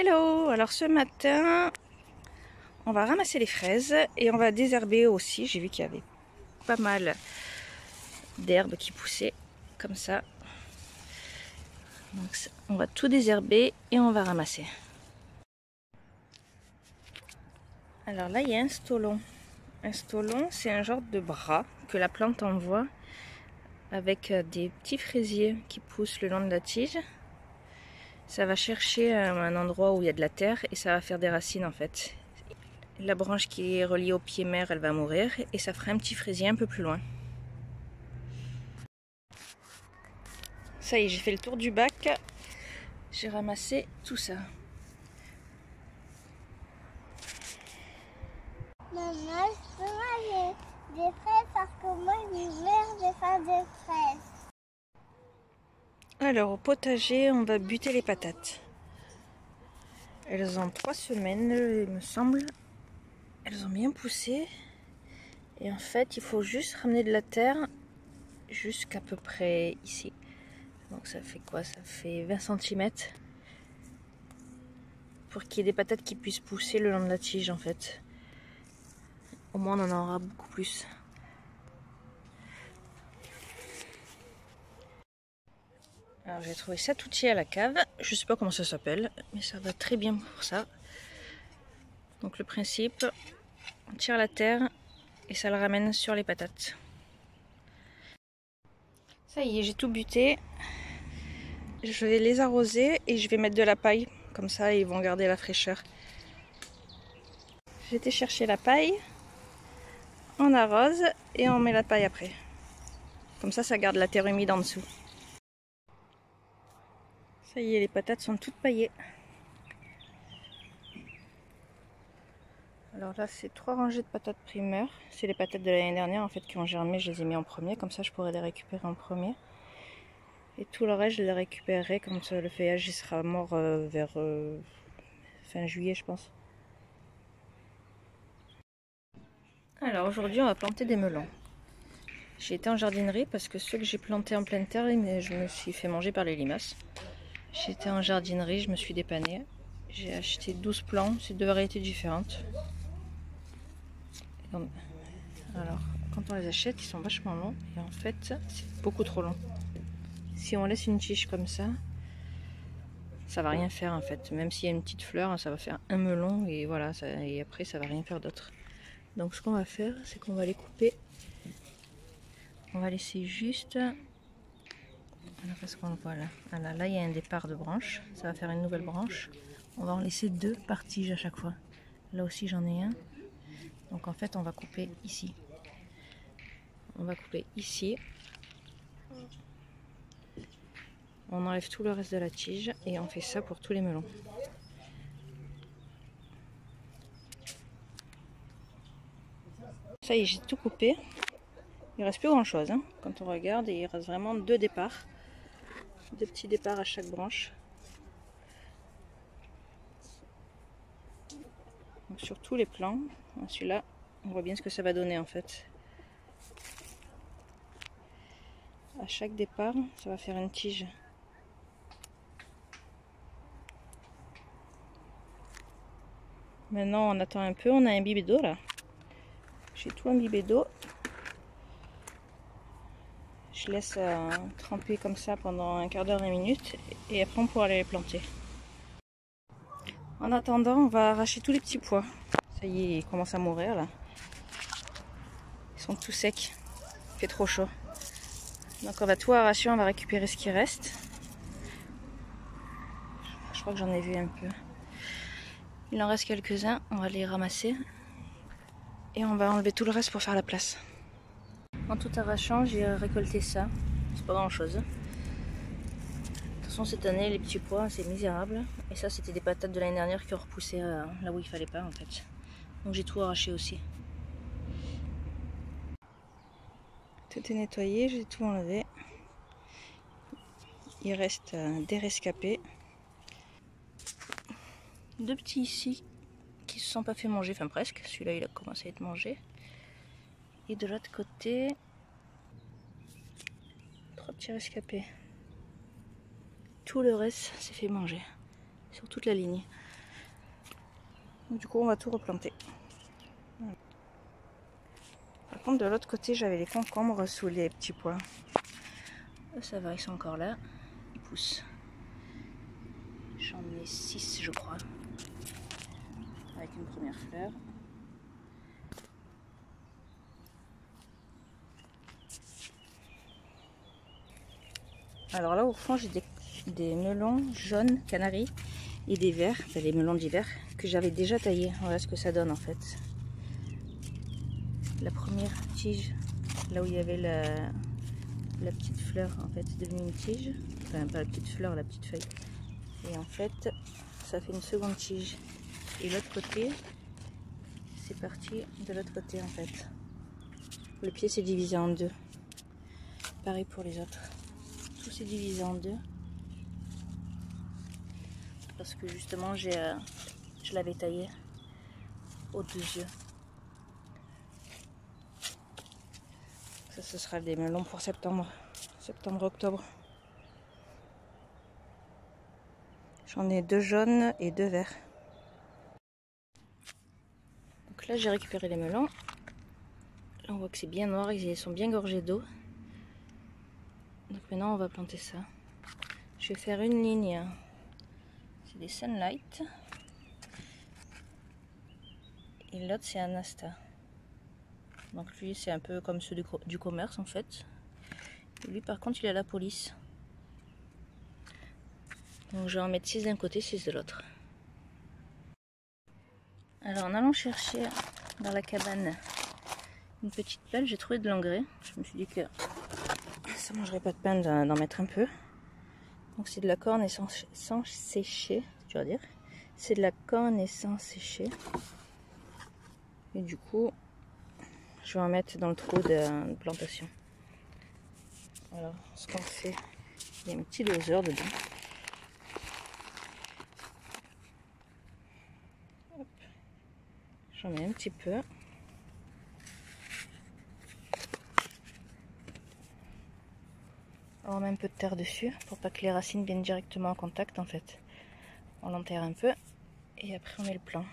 Hello! Alors ce matin, on va ramasser les fraises et on va désherber aussi. J'ai vu qu'il y avait pas mal d'herbes qui poussaient comme ça. Donc on va tout désherber et on va ramasser. Alors là, il y a un stolon. Un stolon, c'est un genre de bras que la plante envoie avec des petits fraisiers qui poussent le long de la tige. Ça va chercher un endroit où il y a de la terre et ça va faire des racines en fait. La branche qui est reliée au pied mère, elle va mourir et ça fera un petit fraisier un peu plus loin. Ça y est, j'ai fait le tour du bac. J'ai ramassé tout ça. Maman, je peux manger des fraises parce que moi, l'hiver, je fais des fraises. Alors, au potager, on va buter les patates. Elles ont 3 semaines, il me semble. Elles ont bien poussé. Et en fait, il faut juste ramener de la terre jusqu'à peu près ici. Donc ça fait quoi? Ça fait 20 cm. Pour qu'il y ait des patates qui puissent pousser le long de la tige en fait. Au moins on en aura beaucoup plus. Alors j'ai trouvé cet outil à la cave. Je sais pas comment ça s'appelle, mais ça va très bien pour ça. Donc le principe, on tire la terre et ça le ramène sur les patates. Ça y est, j'ai tout buté. Je vais les arroser et je vais mettre de la paille. Comme ça, ils vont garder la fraîcheur. J'ai été chercher la paille. On arrose et on met la paille après. Comme ça garde la terre humide en dessous. Ça y est, les patates sont toutes paillées. Alors là, c'est 3 rangées de patates primeurs. C'est les patates de l'année dernière en fait qui ont germé. Je les ai mis en premier. Comme ça, je pourrais les récupérer en premier. Et tout le reste, je les récupérerai quand le feuillage il sera mort vers fin juillet, je pense. Alors aujourd'hui, on va planter des melons. J'ai été en jardinerie parce que ceux que j'ai plantés en pleine terre, je me suis fait manger par les limaces. J'ai été en jardinerie, je me suis dépannée. J'ai acheté 12 plants, c'est 2 variétés différentes. Alors, quand on les achète, ils sont vachement longs et en fait, c'est beaucoup trop long. Si on laisse une tige comme ça va rien faire en fait. Même s'il y a une petite fleur, ça va faire un melon et voilà, et après ça va rien faire d'autre. Donc ce qu'on va faire, c'est qu'on va les couper. On va laisser juste... Parce qu'on voit là. Là, il y a un départ de branche. Ça va faire une nouvelle branche. On va en laisser 2 par tige à chaque fois. Là aussi, j'en ai un. Donc en fait, on va couper ici. On va couper ici. On enlève tout le reste de la tige et on fait ça pour tous les melons. Ça y est, j'ai tout coupé. Il ne reste plus grand chose. Hein. Quand on regarde, il reste vraiment 2 départs. 2 petits départs à chaque branche. Donc, sur tous les plants. Celui-là, on voit bien ce que ça va donner en fait. À chaque départ, ça va faire une tige. Maintenant, on attend un peu. On a imbibé d'eau là. J'ai tout imbibé d'eau. Je laisse tremper comme ça pendant un quart d'heure, 20 minutes. Et après, on pourra aller les planter. En attendant, on va arracher tous les petits pois. Ça y est, ils commencent à mourir là. Ils sont tout secs. Il fait trop chaud. Donc on va tout arracher, on va récupérer ce qui reste. Je crois que j'en ai vu un peu. Il en reste quelques-uns, on va les ramasser. Et on va enlever tout le reste pour faire la place. En tout arrachant, j'ai récolté ça. C'est pas grand chose. De toute façon, cette année, les petits pois, c'est misérable. Et ça, c'était des patates de l'année dernière qui ont repoussé là où il fallait pas en fait. Donc j'ai tout arraché aussi. Tout est nettoyé, j'ai tout enlevé. Il reste des rescapés. 2 petits ici qui se sont pas fait manger, enfin presque. Celui-là il a commencé à être mangé. Et de l'autre côté, 3 petits rescapés. Tout le reste s'est fait manger sur toute la ligne. Du coup, on va tout replanter. Par contre, de l'autre côté, j'avais les concombres sous les petits pois. Ça va, ils sont encore là. Ils poussent. J'en ai 6, je crois. Avec une première fleur. Alors là, au fond, j'ai des melons jaunes, canaris, et des verts, enfin des melons d'hiver, que j'avais déjà taillés. Voilà ce que ça donne en fait. La première tige, là où il y avait la petite fleur, en fait, c'est devenu une tige. Enfin, pas la petite fleur, la petite feuille. Et en fait, ça fait une seconde tige. Et l'autre côté, c'est parti de l'autre côté en fait. Le pied s'est divisé en deux. Pareil pour les autres. Tout s'est divisé en deux. Parce que justement, je l'avais taillé aux 2 yeux. Ça, ce sera des melons pour septembre. Septembre-octobre. J'en ai 2 jaunes et 2 verts. Donc là, j'ai récupéré les melons. Là, on voit que c'est bien noir, ils sont bien gorgés d'eau. Donc maintenant, on va planter ça. Je vais faire une ligne. C'est des Sunlight. Et l'autre, c'est un Asta. Donc lui, c'est un peu comme ceux du commerce, en fait. Et lui, par contre, il a la police. Donc je vais en mettre 6 d'un côté, 6 de l'autre. Alors en allant chercher dans la cabane une petite pelle, j'ai trouvé de l'engrais. Je me suis dit que ça mangerait pas de peine d'en mettre un peu. Donc c'est de la corne sans sécher, tu vas dire. C'est de la corne sans sécher. Et du coup, je vais en mettre dans le trou de plantation. Alors, ce qu'on fait, il y a un petit doseur dedans. J'en mets un petit peu. On met un peu de terre dessus pour pas que les racines viennent directement en contact en fait. On l'enterre un peu et après on met le plan.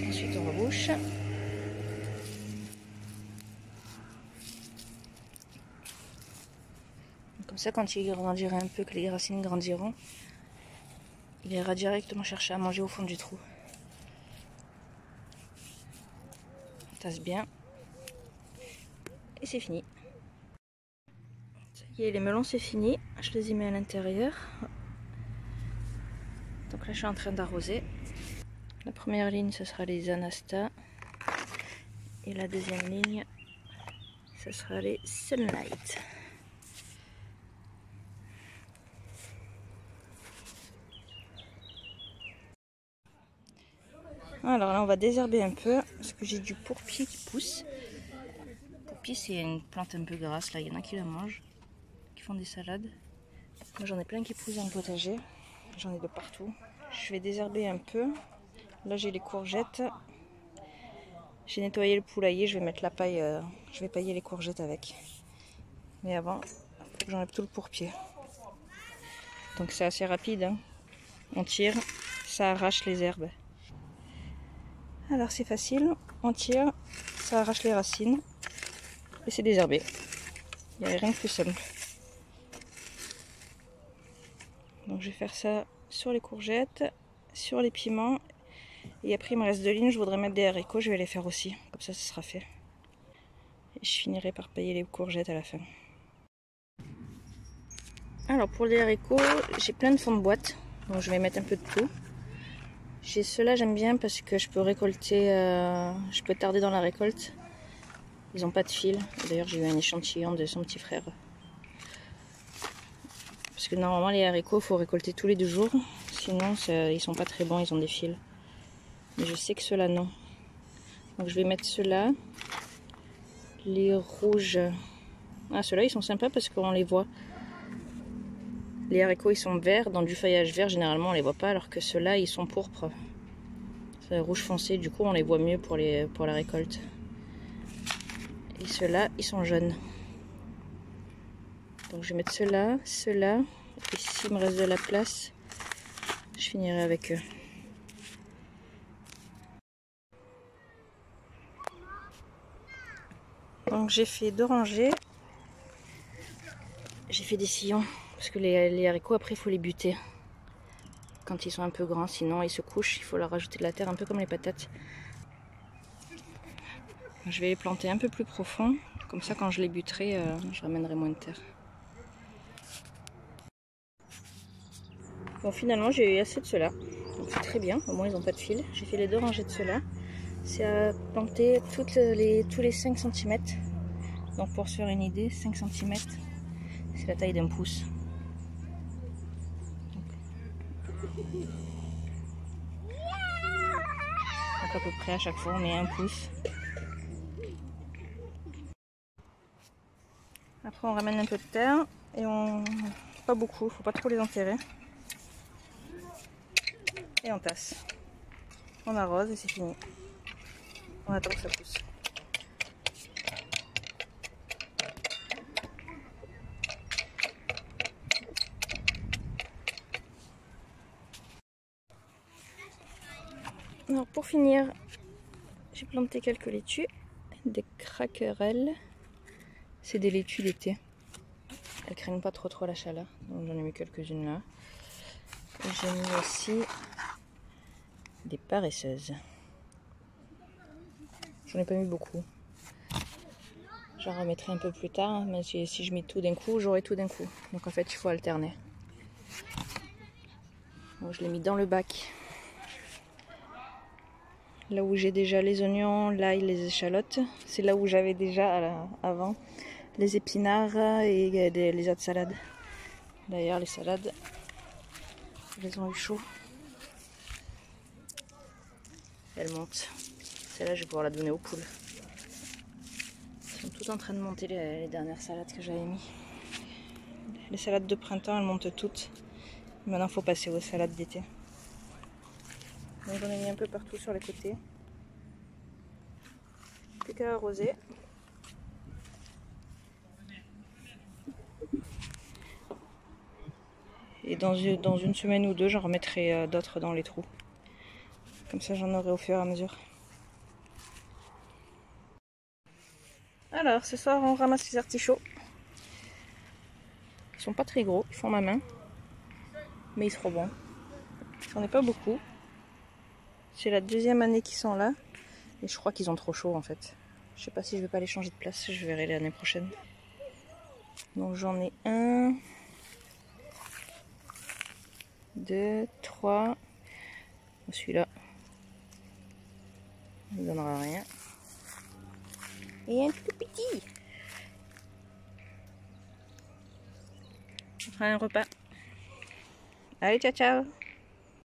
Ensuite on rebouche. Comme ça, quand il grandira un peu, que les racines grandiront, il ira directement chercher à manger au fond du trou. On tasse bien. Et c'est fini. Ça y est, les melons c'est fini. Je les y mets à l'intérieur. Donc là je suis en train d'arroser. La première ligne ce sera les Anasta. Et la deuxième ligne ce sera les Sunlight. Alors là on va désherber un peu parce que j'ai du pourpier qui pousse. Le pourpier c'est une plante un peu grasse, là il y en a qui la mangent, qui font des salades. Moi j'en ai plein qui poussent dans le potager, j'en ai de partout. Je vais désherber un peu. Là j'ai les courgettes. J'ai nettoyé le poulailler, je vais mettre la paille, je vais pailler les courgettes avec. Mais avant, j'enlève tout le pourpier. Donc c'est assez rapide, hein. On tire, ça arrache les herbes. Alors c'est facile, on tire, ça arrache les racines et c'est désherbé. Il n'y a rien de plus simple. Donc je vais faire ça sur les courgettes, sur les piments. Et après il me reste 2 lignes, je voudrais mettre des haricots, je vais les faire aussi. Comme ça, ce sera fait. Et je finirai par pailler les courgettes à la fin. Alors pour les haricots, j'ai plein de fonds de boîte. Donc je vais mettre un peu de tout. J'ai ceux-là, j'aime bien parce que je peux récolter, je peux tarder dans la récolte. Ils n'ont pas de fil. D'ailleurs, j'ai eu un échantillon de son petit frère. Parce que normalement, les haricots, il faut récolter tous les 2 jours. Sinon, ils sont pas très bons, ils ont des fils. Mais je sais que ceux-là, non. Donc je vais mettre ceux-là. Les rouges. Ah, ceux-là, ils sont sympas parce qu'on les voit. Les haricots, ils sont verts. Dans du feuillage vert, généralement, on les voit pas. Alors que ceux-là, ils sont pourpres. C'est rouge foncé, du coup on les voit mieux pour la récolte. Et ceux-là, ils sont jaunes. Donc je vais mettre ceux-là, ceux-là. Et s'il me reste de la place, je finirai avec eux. Donc j'ai fait 2 rangées. J'ai fait des sillons. Parce que les haricots, après, il faut les buter. Quand ils sont un peu grands, sinon ils se couchent. Il faut leur rajouter de la terre, un peu comme les patates. Je vais les planter un peu plus profond. Comme ça, quand je les buterai, je ramènerai moins de terre. Bon, finalement, j'ai eu assez de ceux-là. Donc c'est très bien. Au moins, ils n'ont pas de fil. J'ai fait les 2 rangées de ceux-là. C'est à planter tous les 5 cm. Donc pour se faire une idée, 5 cm, c'est la taille d'un pouce. Donc à peu près à chaque fois, on met 1 pouce. Après, on ramène un peu de terre et pas beaucoup, faut pas trop les enterrer. Et on tasse. On arrose et c'est fini. On attend que ça pousse. Alors pour finir, j'ai planté quelques laitues, des craquerelles. C'est des laitues d'été. Elles craignent pas trop la chaleur, donc j'en ai mis quelques-unes là. Et j'ai mis aussi des paresseuses. J'en ai pas mis beaucoup. J'en remettrai un peu plus tard, mais si je mets tout d'un coup, j'aurai tout d'un coup. Donc en fait, il faut alterner. Bon, je l'ai mis dans le bac. Là où j'ai déjà les oignons, l'ail, les échalotes. C'est là où j'avais déjà avant les épinards et les autres salades. D'ailleurs, les salades, elles ont eu chaud. Elles montent. Celle-là, je vais pouvoir la donner aux poules. Elles sont toutes en train de monter les dernières salades que j'avais mis. Les salades de printemps, elles montent toutes. Maintenant, il faut passer aux salades d'été. Donc, j'en ai mis un peu partout sur les côtés. Plus qu'à arroser. Et dans une semaine ou 2, j'en remettrai d'autres dans les trous. Comme ça, j'en aurai au fur et à mesure. Alors, ce soir, on ramasse les artichauts. Ils sont pas très gros, ils font ma main. Mais ils seront bons. J'en ai pas beaucoup. C'est la 2e année qu'ils sont là. Et je crois qu'ils ont trop chaud en fait. Je sais pas si je vais pas les changer de place. Je verrai l'année prochaine. Donc j'en ai 1, 2, 3. Celui-là, il ne donnera rien. Et un tout petit. On fera un repas. Allez, ciao ciao.